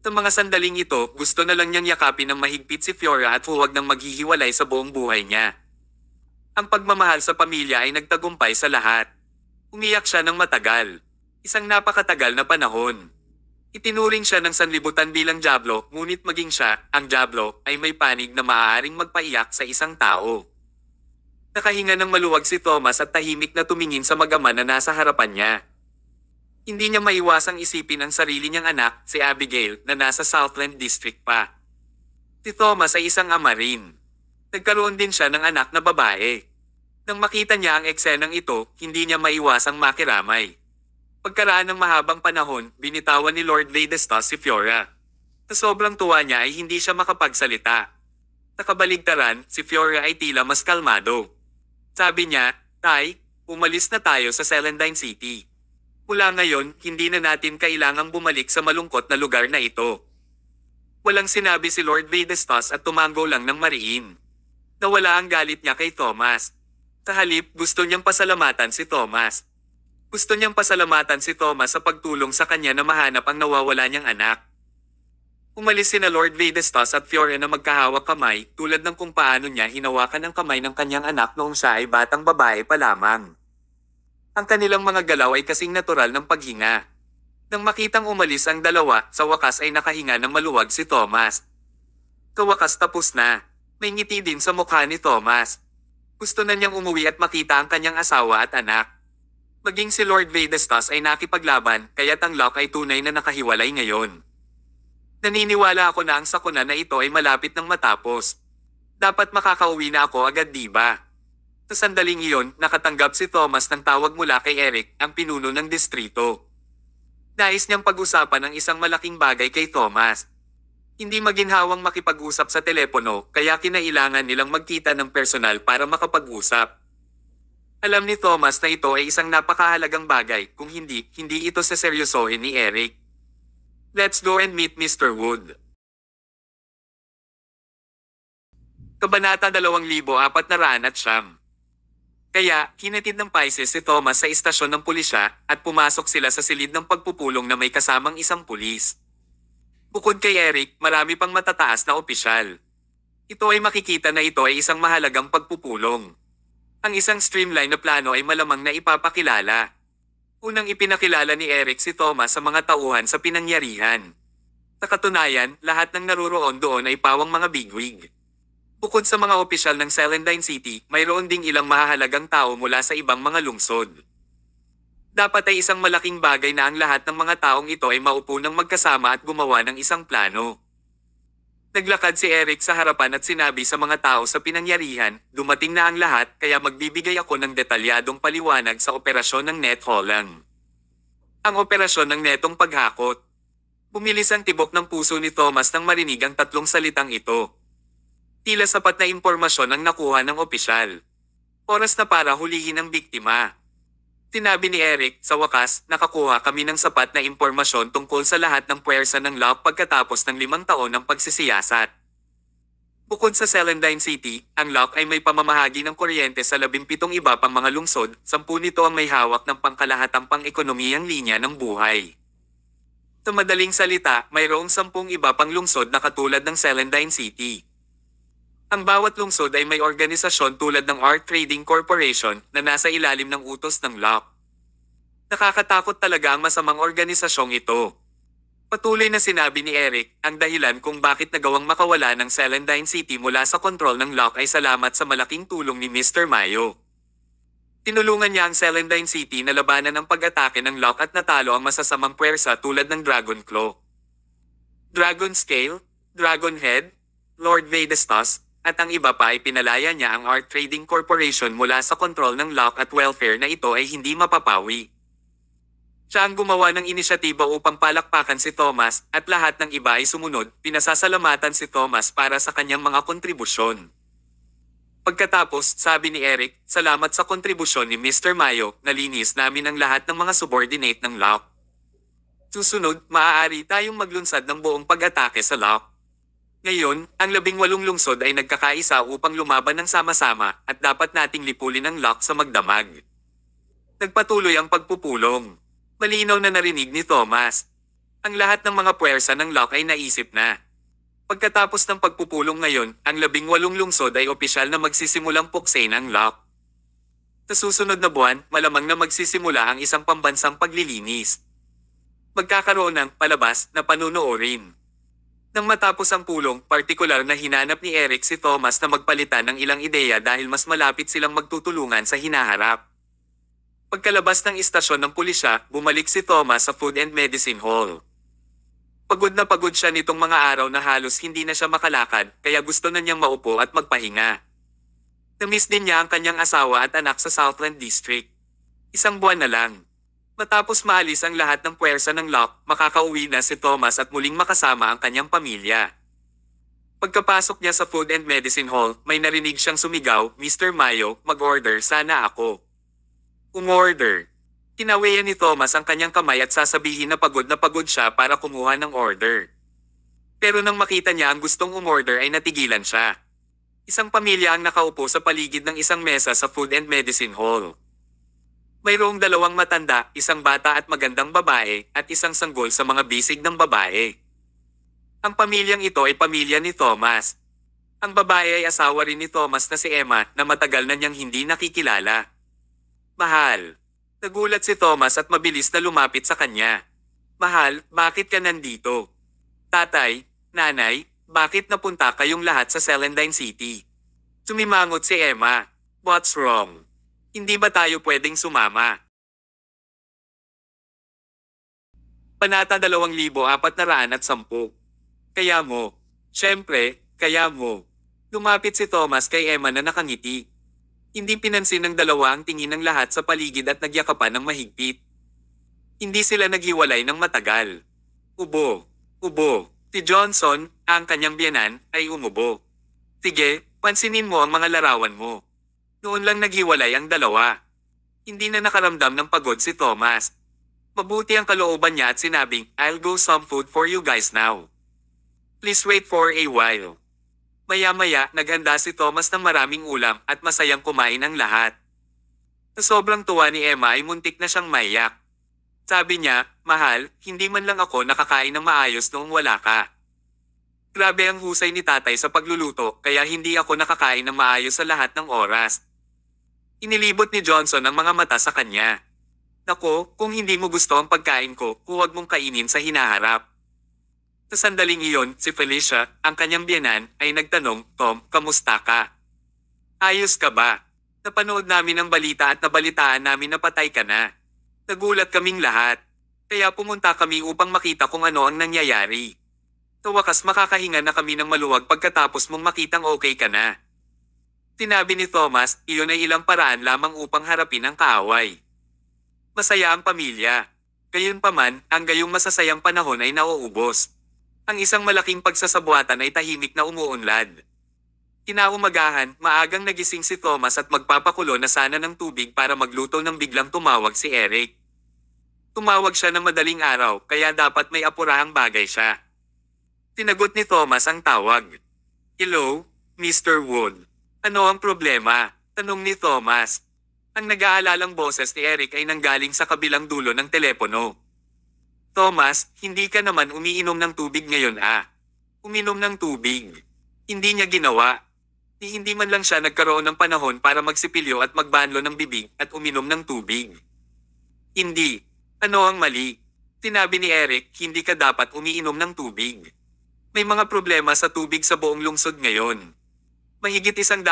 Speaker 1: Sa mga sandaling ito, gusto na lang niyang yakapin ng mahigpit si Fiora at huwag nang maghihiwalay sa buong buhay niya. Ang pagmamahal sa pamilya ay nagtagumpay sa lahat. Umiyak siya ng matagal. Isang napakatagal na panahon. Itinuring siya ng sanlibutan bilang Diablo, ngunit maging siya, ang Diablo, ay may panig na maaaring magpaiyak sa isang tao. Nakahinga ng maluwag si Thomas at tahimik na tumingin sa mag-ama na nasa harapan niya. Hindi niya maiwasang isipin ang sarili niyang anak, si Abigail, na nasa Southland District pa. Si Thomas ay isang ama rin. Nagkaroon din siya ng anak na babae. Nang makita niya ang eksenang ito, hindi niya maiwasang makiramay. Pagkaraan ng mahabang panahon, binitawan ni Lord Vedestos si Fiora. Sa sobrang tuwa niya ay hindi siya makapagsalita. Sa kabaligtaran, si Fiora ay tila mas kalmado. Sabi niya, "Tay, umalis na tayo sa Celandine City. Mula ngayon, hindi na natin kailangang bumalik sa malungkot na lugar na ito." Walang sinabi si Lord Vedestos at tumango lang ng mariin. Nawala ang galit niya kay Thomas. Sa halip, gusto niyang pasalamatan si Thomas. Gusto niyang pasalamatan si Thomas sa pagtulong sa kanya na mahanap ang nawawala niyang anak. Umalis sina Lord Vedestos at Fiora na magkahawak kamay, tulad ng kung paano niya hinawakan ang kamay ng kanyang anak noong siya ay batang babae pa lamang. Ang kanilang mga galaw ay kasing natural ng paghinga. Nang makitang umalis ang dalawa, sa wakas ay nakahinga ng maluwag si Thomas. Sa wakas tapos na. May ngiti din sa mukha ni Thomas. Gusto na niyang umuwi at makita ang kanyang asawa at anak. Maging si Lord Vedestos ay nakipaglaban, kaya't ang Locke ay tunay na nakahiwalay ngayon. Naniniwala ako na ang sakuna na ito ay malapit ng matapos. Dapat makakauwi na ako agad, diba? Sa sandaling iyon, nakatanggap si Thomas ng tawag mula kay Eric, ang pinuno ng distrito. Nais niyang pag-usapan ang isang malaking bagay kay Thomas. Hindi maginhawang makipag-usap sa telepono, kaya kinailangan nilang magkita ng personal para makapag-usap. Alam ni Thomas na ito ay isang napakahalagang bagay, kung hindi ito seseryosohin ni Eric. Let's go and meet Mr. Wood. Kabanata 2409. Kaya, hinatid ng Pisces si Thomas sa istasyon ng pulisya, at pumasok sila sa silid ng pagpupulong na may kasamang isang pulis. Bukod kay Eric, marami pang matataas na opisyal. Ito ay makikita na ito ay isang mahalagang pagpupulong. Ang isang streamline na plano ay malamang na ipapakilala. Unang ipinakilala ni Eric si Thomas sa mga tauhan sa pinangyarihan. Sa katunayan, lahat ng naroroon doon ay pawang mga bigwig. Bukod sa mga opisyal ng Celandine City, mayroon ding ilang mahahalagang tao mula sa ibang mga lungsod. Dapat ay isang malaking bagay na ang lahat ng mga taong ito ay maupo ng magkasama at gumawa ng isang plano. Naglakad si Eric sa harapan at sinabi sa mga tao sa pinangyarihan, "Dumating na ang lahat, kaya magbibigay ako ng detalyadong paliwanag sa operasyon ng Net Holland." Ang operasyon ng netong paghakot. Bumilis ang tibok ng puso ni Thomas nang marinig ang tatlong salitang ito. Tila sapat na impormasyon ang nakuha ng opisyal. Oras na para hulihin ang biktima. Sinabi ni Eric, "Sa wakas, nakakuha kami ng sapat na impormasyon tungkol sa lahat ng puwersa ng Locke pagkatapos ng 5 taon ng pagsisiyasat." Bukod sa Celandine City, ang Locke ay may pamamahagi ng kuryente sa 17 iba pang mga lungsod, 10 nito ang may hawak ng pangkalahatang pang-ekonomiyang linya ng buhay. Sa madaling salita, mayroong 10 iba pang lungsod na katulad ng Celandine City. Ang bawat lungsod ay may organisasyon tulad ng Art Trading Corporation na nasa ilalim ng utos ng Locke. Nakakatakot talaga ang masamang organisasyong ito. Patuloy na sinabi ni Eric, ang dahilan kung bakit nagawang makawala ng Celandine City mula sa kontrol ng Locke ay salamat sa malaking tulong ni Mr. Mayo. Tinulungan niya ang Celandine City na labanan ang pag-atake ng Locke at natalo ang masasamang puwersa tulad ng Dragon Claw, Dragon Scale, Dragon Head, Lord Vedastos, at ang iba pa ay pinalaya niya ang Art Trading Corporation mula sa kontrol ng Locke at welfare na ito ay hindi mapapawi. Siya ang gumawa ng inisyatiba upang palakpakan si Thomas at lahat ng iba ay sumunod, pinasasalamatan si Thomas para sa kanyang mga kontribusyon. Pagkatapos, sabi ni Eric, salamat sa kontribusyon ni Mr. Mayo, nalinis namin ang lahat ng mga subordinate ng Locke. Susunod, maaari tayong maglunsad ng buong pag-atake sa Locke. Ngayon, ang 18 lungsod ay nagkakaisa upang lumaban ng sama-sama at dapat nating lipulin ang Locke sa magdamag. Nagpatuloy ang pagpupulong. Malinaw na narinig ni Thomas. Ang lahat ng mga puwersa ng Locke ay naisip na. Pagkatapos ng pagpupulong ngayon, ang 18 lungsod ay opisyal na magsisimulang puksain ang Locke. Sa susunod na buwan, malamang na magsisimula ang isang pambansang paglilinis. Magkakaroon ng palabas na panunoorin. Nang matapos ang pulong, partikular na hinanap ni Eric si Thomas na magpalitan ng ilang ideya dahil mas malapit silang magtutulungan sa hinaharap. Pagkalabas ng istasyon ng pulisya, bumalik si Thomas sa Food and Medicine Hall. Pagod na pagod siya nitong mga araw na halos hindi na siya makalakad, kaya gusto na niyang maupo at magpahinga. Namiss din niya ang kanyang asawa at anak sa Southland District. 1 buwan na lang. Matapos maalis ang lahat ng puwersa ng Locke, makakauwi na si Thomas at muling makasama ang kanyang pamilya. Pagkapasok niya sa Food and Medicine Hall, may narinig siyang sumigaw, Mr. Mayo, mag-order sana ako. Umorder. Tinawayan ni Thomas ang kanyang kamay at sasabihin na pagod siya para kumuha ng order. Pero nang makita niya ang gustong umorder ay natigilan siya. Isang pamilya ang nakaupo sa paligid ng isang mesa sa Food and Medicine Hall. Mayroong 2 matanda, isang bata at magandang babae, at isang sanggol sa mga bisig ng babae. Ang pamilyang ito ay pamilya ni Thomas. Ang babae ay asawa rin ni Thomas na si Emma na matagal na niyang hindi nakikilala. Mahal. Nagulat si Thomas at mabilis na lumapit sa kanya. Mahal, bakit ka nandito? Tatay, nanay, bakit napunta kayong lahat sa Celandine City? Sumimangot si Emma. What's wrong? Hindi ba tayo pwedeng sumama? Panata 2410. Kaya mo. Siyempre, kaya mo. Lumapit si Thomas kay Emma na nakangiti. Hindi pinansin ng dalawa ang tingin ng lahat sa paligid at nagyakapan ng mahigpit. Hindi sila naghiwalay ng matagal. Ubo. Si Johnson, ang kanyang biyenan, ay umubo. Sige, pansinin mo ang mga larawan mo. Noon lang naghiwalay ang dalawa. Hindi na nakaramdam ng pagod si Thomas. Mabuti ang kalooban niya at sinabing, I'll go some food for you guys now. Please wait for a while. Maya-maya, naghanda si Thomas ng maraming ulam at masayang kumain ang lahat. Sa sobrang tuwa ni Emma ay muntik na siyang maiyak. Sabi niya, mahal, hindi man lang ako nakakain ng maayos noong wala ka. Grabe ang husay ni tatay sa pagluluto kaya hindi ako nakakain ng maayos sa lahat ng oras. Inilibot ni Johnson ang mga mata sa kanya. Nako, kung hindi mo gusto ang pagkain ko, huwag mong kainin sa hinaharap. Sa sandaling iyon, si Felicia, ang kanyang biyenan, ay nagtanong, Tom, kamusta ka? Ayos ka ba? Napanood namin ang balita at nabalitaan namin na patay ka na. Nagulat kaming lahat. Kaya pumunta kami upang makita kung ano ang nangyayari. Sa wakas makakahinga na kami ng maluwag pagkatapos mong makitang okay ka na. Sinabi ni Thomas, iyon ay ilang paraan lamang upang harapin ang kaaway. Masaya ang pamilya. Gayunpaman, ang gayong masasayang panahon ay nauubos. Ang isang malaking pagsasabuatan ay tahimik na umuunlad. Kinaumagahan, maagang nagising si Thomas at magpapakulo na sana ng tubig para magluto nang biglang tumawag si Eric. Tumawag siya ng madaling araw kaya dapat may apurahang bagay siya. Tinagot ni Thomas ang tawag. Hello, Mr. Wood. Ano ang problema? Tanong ni Thomas. Ang nag-aalalang boses ni Eric ay nanggaling sa kabilang dulo ng telepono. Thomas, hindi ka naman umiinom ng tubig ngayon Uminom ng tubig. Hindi niya ginawa. Hindi man lang siya nagkaroon ng panahon para magsipilyo at magbanlo ng bibig at uminom ng tubig. Hindi. Ano ang mali? Sinabi ni Eric, hindi ka dapat umiinom ng tubig. May mga problema sa tubig sa buong lungsod ngayon. Mahigit 100,000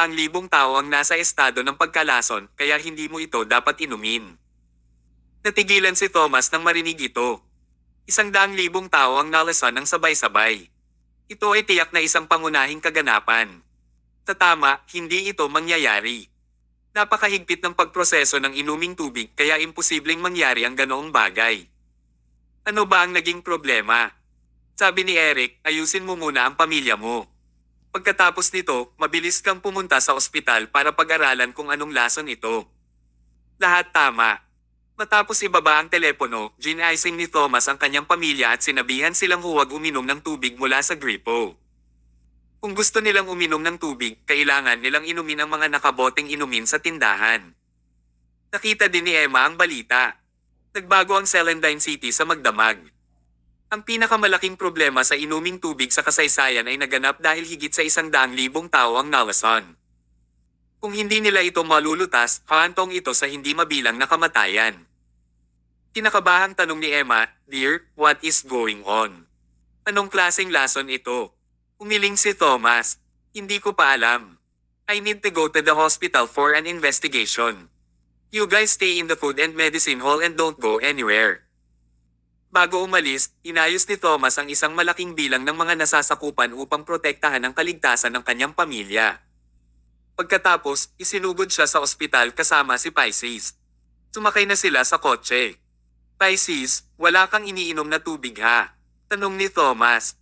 Speaker 1: tao ang nasa estado ng pagkalason, kaya hindi mo ito dapat inumin. Natigilan si Thomas nang marinig ito. 100,000 tao ang nalason ng sabay-sabay. Ito ay tiyak na isang pangunahing kaganapan. Sa tama, hindi ito mangyayari. Napakahigpit ng pagproseso ng inuming tubig kaya imposibleng mangyari ang ganoong bagay. Ano ba ang naging problema? Sabi ni Eric, ayusin mo muna ang pamilya mo. Pagkatapos nito, mabilis kang pumunta sa ospital para pag-aralan kung anong lason ito. Lahat tama. Matapos ibaba ang telepono, ginising ni Thomas ang kanyang pamilya at sinabihan silang huwag uminom ng tubig mula sa gripo. Kung gusto nilang uminom ng tubig, kailangan nilang inumin ang mga nakaboteng inumin sa tindahan. Nakita din ni Emma ang balita. Nagbago ang Celandine City sa magdamag. Ang pinakamalaking problema sa inuming tubig sa kasaysayan ay naganap dahil higit sa 100,000 tao ang nalason. Kung hindi nila ito malulutas, hahantong ito sa hindi mabilang na kamatayan. Kinakabahang tanong ni Emma, "Dear, what is going on? Anong klaseng lason ito?" Umiling si Thomas. "Hindi ko pa alam. I need to go to the hospital for an investigation. You guys stay in the food and medicine hall and don't go anywhere." Bago umalis, inayos ni Thomas ang isang malaking bilang ng mga nasasakupan upang protektahan ang kaligtasan ng kanyang pamilya. Pagkatapos, isinugod siya sa ospital kasama si Pisces. Sumakay na sila sa kotse. "Pisces, wala kang iniinom na tubig ha?" tanong ni Thomas.